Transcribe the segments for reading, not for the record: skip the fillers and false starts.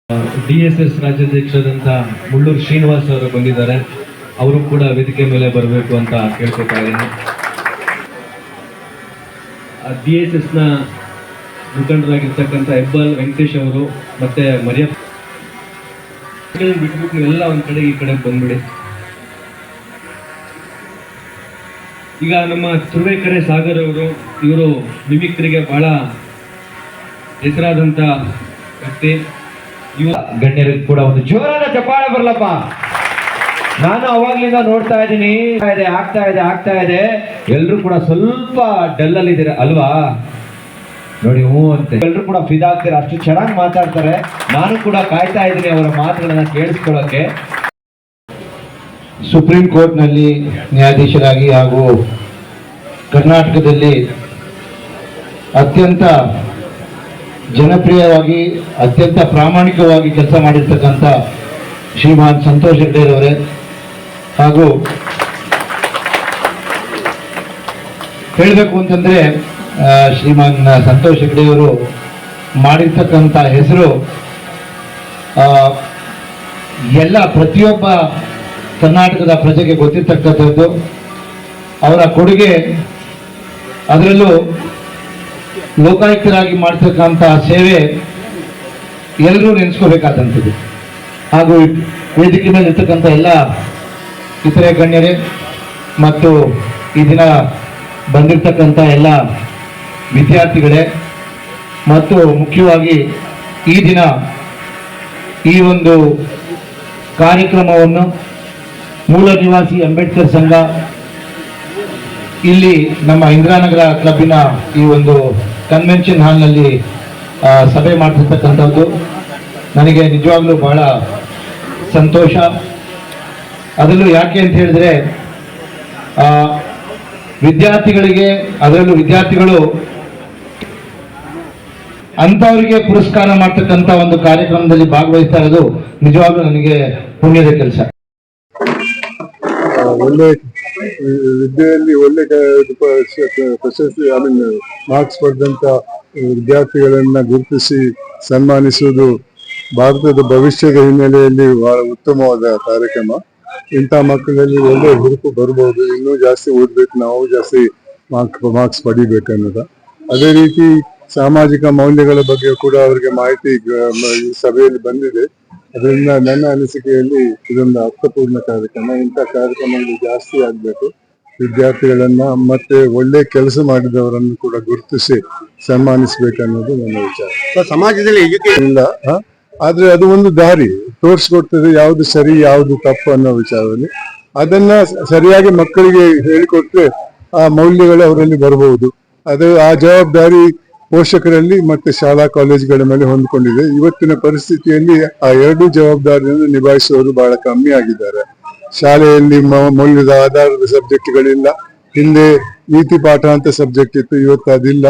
DSS ರಾಜ್ಯಾಧ್ಯಕ್ಷರಾದಂಥ Mulluru Srinivas ಅವರು ಬಂದಿದ್ದಾರೆ. ಅವರು ಕೂಡ ವೇದಿಕೆ ಮೇಲೆ ಬರಬೇಕು ಅಂತ ಕೇಳ್ಕೊತಾ ಇದ್ದೀನಿ. DSS ನ ಮುಖಂಡರಾಗಿರ್ತಕ್ಕಂಥ ಹೆಬ್ಬಾಲ್ ವೆಂಕಟೇಶ್ ಅವರು ಮತ್ತೆ ಮರಿಯಪ್ಪ ಬಿಟ್ಬಿಟ್ಟು ಎಲ್ಲ ಒಂದ್ ಕಡೆ ಈ ಕಡೆ ಬಂದ್ಬಿಡಿ. ಈಗ ನಮ್ಮ ತುರುವೇಕೆರೆ ಸಾಗರ್ ಅವರು, ಇವರು ಮಿಮಿಕ್ರಿಗೆ ಬಹಳ ಹೆಸರಾದಂತ ವ್ಯಕ್ತಿ. ಗಣ್ಯರಿಗೆ ಕೂಡ ಒಂದು ಜೋರಾದ ಚಪ್ಪಾಳೆ ಬರಲಪ್ಪ. ನಾನು ಅವಾಗ್ಲಿಂದ ನೋಡ್ತಾ ಇದ್ದೀನಿ, ಆಗ್ತಾ ಇದೆ. ಎಲ್ರು ಕೂಡ ಸ್ವಲ್ಪ ಡಲ್ ಅಲ್ಲಿ ಇದ್ದೀರಾ ಅಲ್ವಾ? ನೋಡಿ ಹ್ಞೂ ಅಂತ ಎಲ್ರು ಕೂಡ ಫಿದಾ ಆಗ್ತೀರಾ, ಅಷ್ಟು ಚೆನ್ನಾಗಿ ಮಾತಾಡ್ತಾರೆ. ನಾನು ಕೂಡ ಕಾಯ್ತಾ ಇದ್ದೀನಿ ಅವರ ಮಾತುಗಳನ್ನ ಕೇಳಿಸ್ಕೊಳ್ಳೋಕೆ. ಸುಪ್ರೀಂ ಕೋರ್ಟ್ನಲ್ಲಿ ನ್ಯಾಯಾಧೀಶರಾಗಿ ಹಾಗೂ ಕರ್ನಾಟಕದಲ್ಲಿ ಅತ್ಯಂತ ಜನಪ್ರಿಯವಾಗಿ ಅತ್ಯಂತ ಪ್ರಾಮಾಣಿಕವಾಗಿ ಕೆಲಸ ಮಾಡಿರ್ತಕ್ಕಂಥ ಶ್ರೀಮಾನ್ ಸಂತೋಷ್ ಹೆಗ್ಡೆರವರೇ ಹಾಗೂ ಹೇಳಬೇಕು ಅಂತಂದ್ರೆ ಶ್ರೀಮಾನ್ ಸಂತೋಷ್ ಹೆಗ್ಡೆಯವರು ಮಾಡಿರ್ತಕ್ಕಂಥ ಹೆಸರು ಎಲ್ಲ ಪ್ರತಿಯೊಬ್ಬ ಕರ್ನಾಟಕದ ಪ್ರಜೆಗೆ ಗೊತ್ತಿರ್ತಕ್ಕಂಥದ್ದು. ಅವರ ಕೊಡುಗೆ, ಅದರಲ್ಲೂ ಲೋಕಾಯುಕ್ತರಾಗಿ ಮಾಡ್ತಕ್ಕಂಥ ಸೇವೆ ಎಲ್ಲರೂ ನೆನೆಸ್ಕೋಬೇಕಾದಂಥದ್ದು. ಹಾಗೂ ವೇದಿಕೆ ಮೇಲೆ ಇರ್ತಕ್ಕಂಥ ಎಲ್ಲ ಇತರೆ ಗಣ್ಯರೇ ಮತ್ತು ಈ ದಿನ ಬಂದಿರತಕ್ಕಂಥ ಎಲ್ಲ ವಿದ್ಯಾರ್ಥಿಗಳೇ ಮತ್ತು ಮುಖ್ಯವಾಗಿ ಈ ದಿನ ಈ ಒಂದು ಕಾರ್ಯಕ್ರಮವನ್ನು ಮೂಲ ನಿವಾಸಿ ಅಂಬೇಡ್ಕರ್ ಸಂಘ ಇಲ್ಲಿ ನಮ್ಮ ಇಂದಿರಾನಗರ ಕ್ಲಬ್ಬಿನ ಈ ಒಂದು ಕನ್ವೆನ್ಷನ್ ಹಾಲ್ನಲ್ಲಿ ಸಭೆ ಮಾಡ್ತಿರ್ತಕ್ಕಂಥದ್ದು ನನಗೆ ನಿಜವಾಗ್ಲೂ ಬಹಳ ಸಂತೋಷ. ಅದರಲ್ಲೂ ಯಾಕೆ ಅಂತ ಹೇಳಿದ್ರೆ ವಿದ್ಯಾರ್ಥಿಗಳಿಗೆ, ಅದರಲ್ಲೂ ವಿದ್ಯಾರ್ಥಿಗಳು ಅಂಥವರಿಗೆ ಪುರಸ್ಕಾರ ಮಾಡ್ತಕ್ಕಂಥ ಒಂದು ಕಾರ್ಯಕ್ರಮದಲ್ಲಿ ಭಾಗವಹಿಸ್ತಾ ಇರೋದು ನಿಜವಾಗ್ಲೂ ನನಗೆ ಪುಣ್ಯದ ಕೆಲಸ. ಒಳ್ಳೆ ವಿದ್ಯೆಯಲ್ಲಿ ಒಳ್ಳೆ ಪ್ರಶಸ್ತಿ ಮಾರ್ಕ್ಸ್ ಪಡೆದಂತ ವಿದ್ಯಾರ್ಥಿಗಳನ್ನ ಗುರುತಿಸಿ ಸನ್ಮಾನಿಸುವುದು ಭಾರತದ ಭವಿಷ್ಯದ ಹಿನ್ನೆಲೆಯಲ್ಲಿ ಬಹಳ ಉತ್ತಮವಾದ ಕಾರ್ಯಕ್ರಮ. ಇಂಥ ಮಕ್ಕಳಲ್ಲಿ ಒಳ್ಳೆ ಹುರುಪು ಬರ್ಬೋದು, ಇನ್ನೂ ಜಾಸ್ತಿ ಓದ್ಬೇಕು, ನಾವು ಜಾಸ್ತಿ ಮಾರ್ಕ್ಸ್ ಪಡಿಬೇಕನ್ನೋದ. ಅದೇ ರೀತಿ ಸಾಮಾಜಿಕ ಮೌಲ್ಯಗಳ ಬಗ್ಗೆ ಕೂಡ ಅವರಿಗೆ ಮಾಹಿತಿ ಈ ಸಭೆಯಲ್ಲಿ ಬಂದಿದೆ. ಅದರಿಂದ ನನ್ನ ಅನಿಸಿಕೆಯಲ್ಲಿ ಇದೊಂದು ಅರ್ಥಪೂರ್ಣ ಕಾರ್ಯಕ್ರಮ. ಇಂಥ ಕಾರ್ಯಕ್ರಮಗಳು ಜಾಸ್ತಿ ಆಗ್ಬೇಕು. ವಿದ್ಯಾರ್ಥಿಗಳನ್ನ ಮತ್ತೆ ಒಳ್ಳೆ ಕೆಲಸ ಮಾಡಿದವರನ್ನು ಕೂಡ ಗುರುತಿಸಿ ಸನ್ಮಾನಿಸ್ಬೇಕನ್ನೋದು ನನ್ನ ವಿಚಾರ. ಸಮಾಜದಲ್ಲಿ ಇಲ್ಲ, ಆದ್ರೆ ಅದು ಒಂದು ದಾರಿ ತೋರಿಸ್ಕೊಡ್ತದೆ, ಯಾವ್ದು ಸರಿ ಯಾವ್ದು ತಪ್ಪು ಅನ್ನೋ ವಿಚಾರದಲ್ಲಿ. ಅದನ್ನ ಸರಿಯಾಗಿ ಮಕ್ಕಳಿಗೆ ಹೇಳಿಕೊಟ್ರೆ ಆ ಮೌಲ್ಯಗಳು ಅವರಲ್ಲಿ ಬರಬಹುದು. ಅದು ಆ ಜವಾಬ್ದಾರಿ ಪೋಷಕರಲ್ಲಿ ಮತ್ತೆ ಶಾಲಾ ಕಾಲೇಜುಗಳ ಮೇಲೆ ಹೊಂದ್ಕೊಂಡಿದೆ. ಇವತ್ತಿನ ಪರಿಸ್ಥಿತಿಯಲ್ಲಿ ಆ ಎರಡೂ ಜವಾಬ್ದಾರಿಯನ್ನು ನಿಭಾಯಿಸುವವರು ಬಹಳ ಕಮ್ಮಿ ಆಗಿದ್ದಾರೆ. ಶಾಲೆಯಲ್ಲಿ ಮೌಲ್ಯದ ಆಧಾರದ ಸಬ್ಜೆಕ್ಟ್ಗಳಿಲ್ಲ. ಹಿಂದೆ ನೀತಿ ಪಾಠ ಅಂತ ಸಬ್ಜೆಕ್ಟ್ ಇತ್ತು, ಇವತ್ತು ಅದಿಲ್ಲ.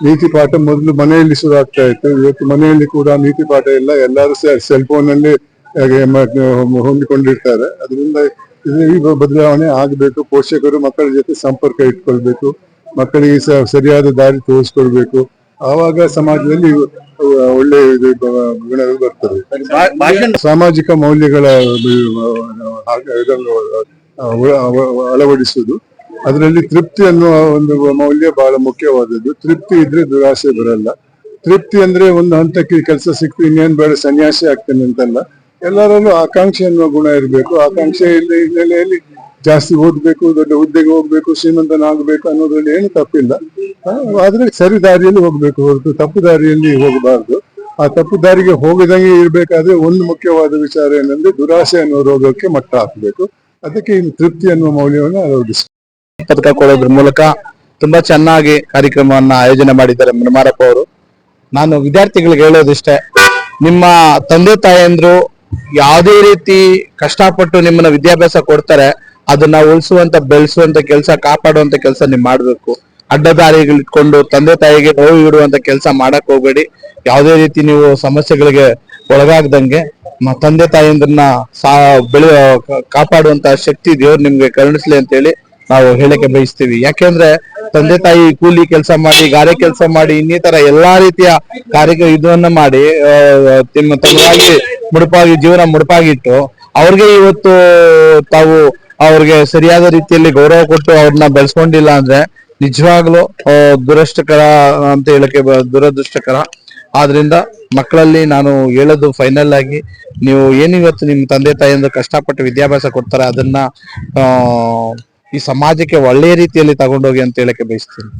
ನೀತಿ ಪಾಠ ಮೊದಲು ಮನೆಯಲ್ಲಿ ಶುರು ಆಗ್ತಾ ಇತ್ತು, ಇವತ್ತು ಮನೆಯಲ್ಲಿ ಕೂಡ ನೀತಿ ಪಾಠ ಇಲ್ಲ. ಎಲ್ಲರೂ ಸೆಲ್ ಫೋನ್ ನಲ್ಲಿ ಹೊಂದಿಕೊಂಡಿರ್ತಾರೆ. ಅದರಿಂದ ಈ ಬದಲಾವಣೆ ಆಗಬೇಕು. ಪೋಷಕರು ಮಕ್ಕಳ ಜೊತೆ ಸಂಪರ್ಕ ಇಟ್ಕೊಳ್ಬೇಕು, ಮಕ್ಕಳಿಗೆ ಸರಿಯಾದ ದಾರಿ ತೋರಿಸ್ಕೊಳ್ಬೇಕು. ಆವಾಗ ಸಮಾಜದಲ್ಲಿ ಒಳ್ಳೆ ಗುಣಗಳು ಬರ್ತದೆ. ಸಾಮಾಜಿಕ ಮೌಲ್ಯಗಳ ಅಳವಡಿಸುವುದು, ಅದರಲ್ಲಿ ತೃಪ್ತಿ ಅನ್ನುವ ಒಂದು ಮೌಲ್ಯ ಬಹಳ ಮುಖ್ಯವಾದದ್ದು. ತೃಪ್ತಿ ಇದ್ರೆ ದುರಾಸೆ ಬರಲ್ಲ. ತೃಪ್ತಿ ಅಂದ್ರೆ ಒಂದು ಹಂತಕ್ಕೆ ಕೆಲಸ ಸಿಕ್ತು, ಇನ್ನೇನು ಬೇಡ ಸನ್ಯಾಸಿ ಆಗ್ತೇನೆ ಅಂತಲ್ಲ. ಎಲ್ಲರಲ್ಲೂ ಆಕಾಂಕ್ಷೆ ಅನ್ನುವ ಗುಣ ಇರಬೇಕು. ಆಕಾಂಕ್ಷೆ ಹಿನ್ನೆಲೆಯಲ್ಲಿ ಜಾಸ್ತಿ ಓದ್ಬೇಕು, ದೊಡ್ಡ ಹುದ್ದೆಗೆ ಹೋಗ್ಬೇಕು, ಶ್ರೀಮಂತನಾಗಬೇಕು ಅನ್ನೋದ್ರಲ್ಲಿ ಏನು ತಪ್ಪಿಲ್ಲ. ಆದ್ರೆ ಸರಿ ದಾರಿಯಲ್ಲಿ ಹೋಗ್ಬೇಕು ಹೊರತು ತಪ್ಪು ದಾರಿಯಲ್ಲಿ ಹೋಗಬಾರ್ದು. ಆ ತಪ್ಪು ದಾರಿಗೆ ಹೋಗದಂಗೆ ಇರ್ಬೇಕಾದ್ರೆ ಒಂದು ಮುಖ್ಯವಾದ ವಿಚಾರ ಏನಂದ್ರೆ ದುರಾಸೆ ಅನ್ನೋ ರೋಗಕ್ಕೆ ಮಟ್ಟ ಹಾಕಬೇಕು. ಅದಕ್ಕೆ ಇನ್ನು ತೃಪ್ತಿ ಅನ್ನುವ ಮೌಲ್ಯವನ್ನು ಅಳವಡಿಸ ಪದಕ ಕೊಡೋದ್ರ ಮೂಲಕ ತುಂಬಾ ಚೆನ್ನಾಗಿ ಕಾರ್ಯಕ್ರಮವನ್ನ ಆಯೋಜನೆ ಮಾಡಿದ್ದಾರೆ ಮುನಿಮಾರಪ್ಪ ಅವರು. ನಾನು ವಿದ್ಯಾರ್ಥಿಗಳಿಗೆ ಹೇಳೋದಿಷ್ಟೇ, ನಿಮ್ಮ ತಂದೆ ತಾಯಂದ್ರು ಯಾವುದೇ ರೀತಿ ಕಷ್ಟಪಟ್ಟು ನಿಮ್ಮನ್ನ ವಿದ್ಯಾಭ್ಯಾಸ ಕೊಡ್ತಾರೆ, ಅದನ್ನ ಉಳಿಸುವಂತ ಬೆಳೆಸುವಂತ ಕೆಲಸ, ಕಾಪಾಡುವಂತ ಕೆಲಸ ನೀವು ಮಾಡ್ಬೇಕು. ಅಡ್ಡದಾರಿಗಳಿಟ್ಕೊಂಡು ತಂದೆ ತಾಯಿಗೆ ನೋವು ಇಡುವಂತ ಕೆಲಸ ಮಾಡಕ್ ಹೋಗ್ಬೇಡಿ. ಯಾವುದೇ ರೀತಿ ನೀವು ಸಮಸ್ಯೆಗಳಿಗೆ ಒಳಗಾಗದಂಗೆ ತಂದೆ ತಾಯಿಯಂದ್ರನ್ನ ಕಾಪಾಡುವಂತ ಶಕ್ತಿ ದೇವ್ರು ನಿಮ್ಗೆ ಕರುಣಿಸ್ಲಿ ಅಂತ ಹೇಳಿ ನಾವು ಹೇಳಕ್ಕೆ ಬಯಸ್ತೀವಿ. ಯಾಕೆಂದ್ರೆ ತಂದೆ ತಾಯಿ ಕೂಲಿ ಕೆಲಸ ಮಾಡಿ, ಗಾರೆ ಕೆಲಸ ಮಾಡಿ, ಇನ್ನಿತರ ಎಲ್ಲಾ ರೀತಿಯ ಇದನ್ನ ಮಾಡಿ ತಮ್ಮವಾಗಿ ಮುಡುಪಾಗಿ ಜೀವನ ಮುಡುಪಾಗಿಟ್ಟು ಅವ್ರಿಗೆ ಇವತ್ತು ತಾವು ಅವ್ರಿಗೆ ಸರಿಯಾದ ರೀತಿಯಲ್ಲಿ ಗೌರವ ಕೊಟ್ಟು ಅವ್ರನ್ನ ಬೆಳೆಸ್ಕೊಂಡಿಲ್ಲ ಅಂದ್ರೆ ನಿಜವಾಗ್ಲೂ ದುರಷ್ಟಕರ ಅಂತ ಹೇಳಕ್ಕೆ ದುರದೃಷ್ಟಕರ. ಆದ್ರಿಂದ ಮಕ್ಕಳಲ್ಲಿ ನಾನು ಹೇಳೋದು ಫೈನಲ್ ಆಗಿ, ನೀವು ಏನಿವತ್ತು ನಿಮ್ ತಂದೆ ತಾಯಿಯಿಂದ ಕಷ್ಟಪಟ್ಟು ವಿದ್ಯಾಭ್ಯಾಸ ಕೊಡ್ತಾರೆ ಅದನ್ನ ಈ ಸಮಾಜಕ್ಕೆ ಒಳ್ಳೆಯ ರೀತಿಯಲ್ಲಿ ತಗೊಂಡೋಗಿ ಅಂತ ಹೇಳಕ್ಕೆ ಬಯಸ್ತೀನಿ.